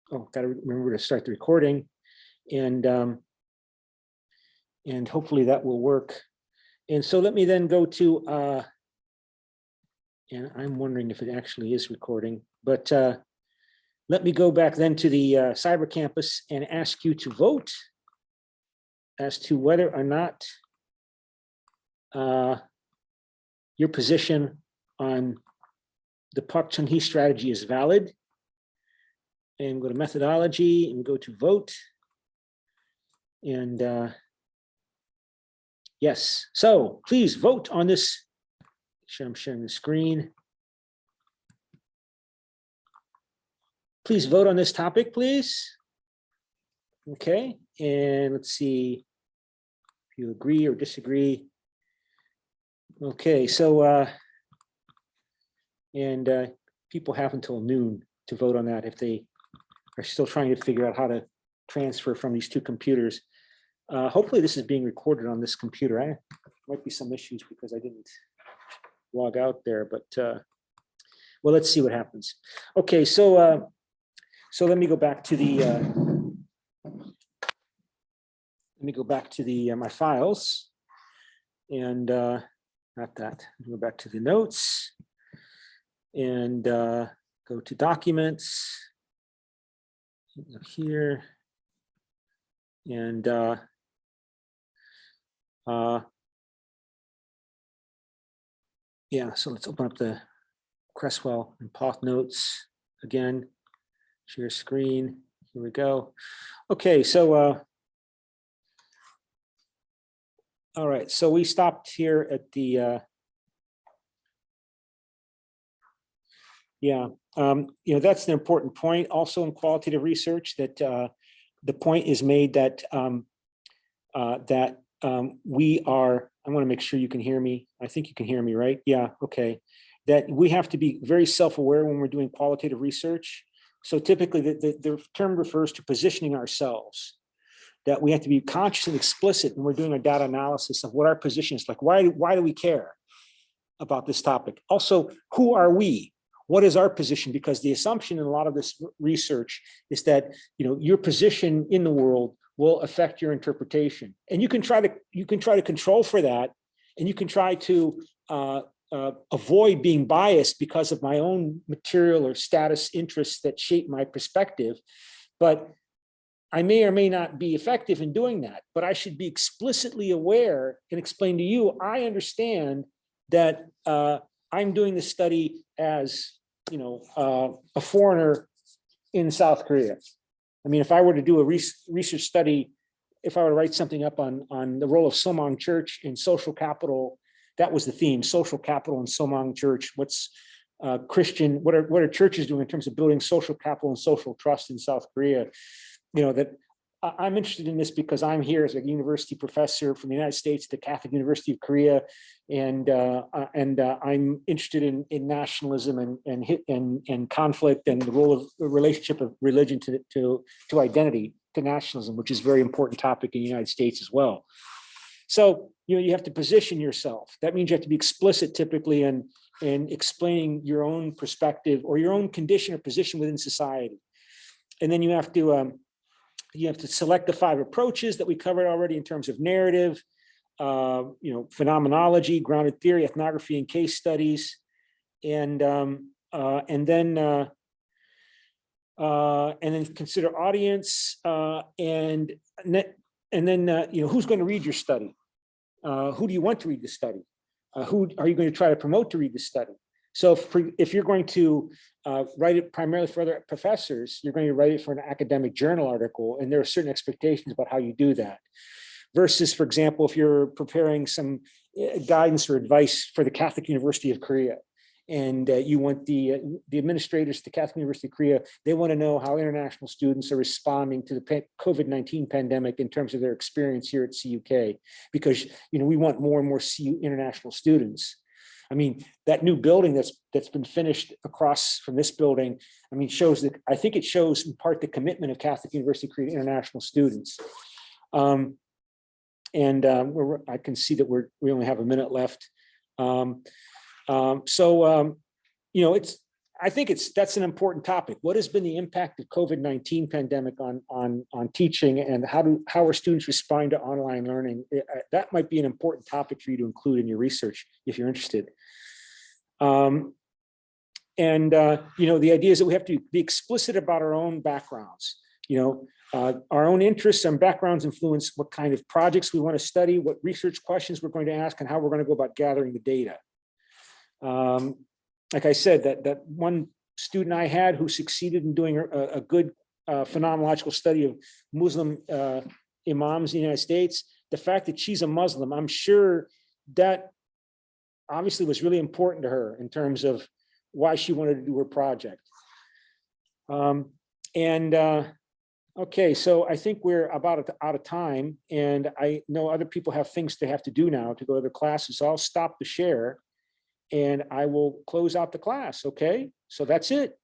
got to remember to start the recording, and hopefully that will work. And so let me then go to, and I'm wondering if it actually is recording, but let me go back then to the Cyber Campus and ask you to vote as to whether or not your position on the Park Chung-hee strategy is valid. And go to methodology and go to vote. And yes, so please vote on this. I'm sharing the screen. Please vote on this topic, please. Okay, and let's see if you agree or disagree. Okay, so people have until noon to vote on that if they are still trying to figure out how to transfer from these two computers. Hopefully this is being recorded on this computer. I might be some issues because I didn't log out there, but well, let's see what happens. Okay, so so let me go back to the my files, and not that. Go back to the notes and go to documents here, and yeah, so let's open up the Cresswell and Poth notes again. Share screen. Here we go. Okay, so all right, so we stopped here at the you know, that's an important point also in qualitative research, that the point is made that we are, I want to make sure you can hear me. I think you can hear me, right? Yeah, okay. That we have to be very self-aware when we're doing qualitative research. So typically the term refers to positioning ourselves, that we have to be conscious and explicit when we're doing a data analysis of what our position is. Like, why do we care about this topic? Also, who are we? What is our position? Because the assumption in a lot of this research is that, you know, your position in the world will affect your interpretation, and you can try to control for that, and you can try to avoid being biased because of my own material or status interests that shape my perspective. But I may or may not be effective in doing that. But I should be explicitly aware and explain to you, I understand that I'm doing this study as, you know, a foreigner in South Korea. I mean, if I were to do a research study, if I were to write something up on the role of Somong Church in social capital, that was the theme: social capital and Somong Church. What's Christian? What are churches doing in terms of building social capital and social trust in South Korea? You know, that I'm interested in this because I'm here as a university professor from the United States, the Catholic University of Korea, and I'm interested in nationalism and conflict, and the role of the relationship of religion to identity, to nationalism, which is a very important topic in the United States as well. So, you know, you have to position yourself. That means you have to be explicit typically in explaining your own perspective or your own condition or position within society. And then you have to select the 5 approaches that we covered already in terms of narrative, you know, phenomenology, grounded theory, ethnography, and case studies, and then consider audience, and then you know, who's going to read your study, who do you want to read the study, who are you going to try to promote to read the study. So if you're going to write it primarily for other professors, you're going to write it for an academic journal article, and there are certain expectations about how you do that. Versus, for example, if you're preparing some guidance or advice for the Catholic University of Korea, and you want the administrators at the Catholic University of Korea, they want to know how international students are responding to the COVID-19 pandemic in terms of their experience here at CUK, because, you know, we want more and more CU international students. I mean, that new building that's been finished across from this building, I mean, shows that, I think it shows in part the commitment of Catholic University of Korea to international students. I can see that we only have a minute left. You know, I think that's an important topic. What has been the impact of COVID-19 pandemic on teaching, and how are students responding to online learning? That might be an important topic for you to include in your research if you're interested. You know, the idea is that we have to be explicit about our own backgrounds. You know, our own interests and backgrounds influence what kind of projects we want to study, what research questions we're going to ask, and how we're going to go about gathering the data. Like I said, that one student I had who succeeded in doing a good phenomenological study of Muslim imams in the United States, the fact that she's a Muslim, I'm sure that obviously was really important to her in terms of why she wanted to do her project. Okay, so I think we're about out of time, and I know other people have things they have to do now to go to their classes, so I'll stop the share and I will close out the class. Okay, so that's it.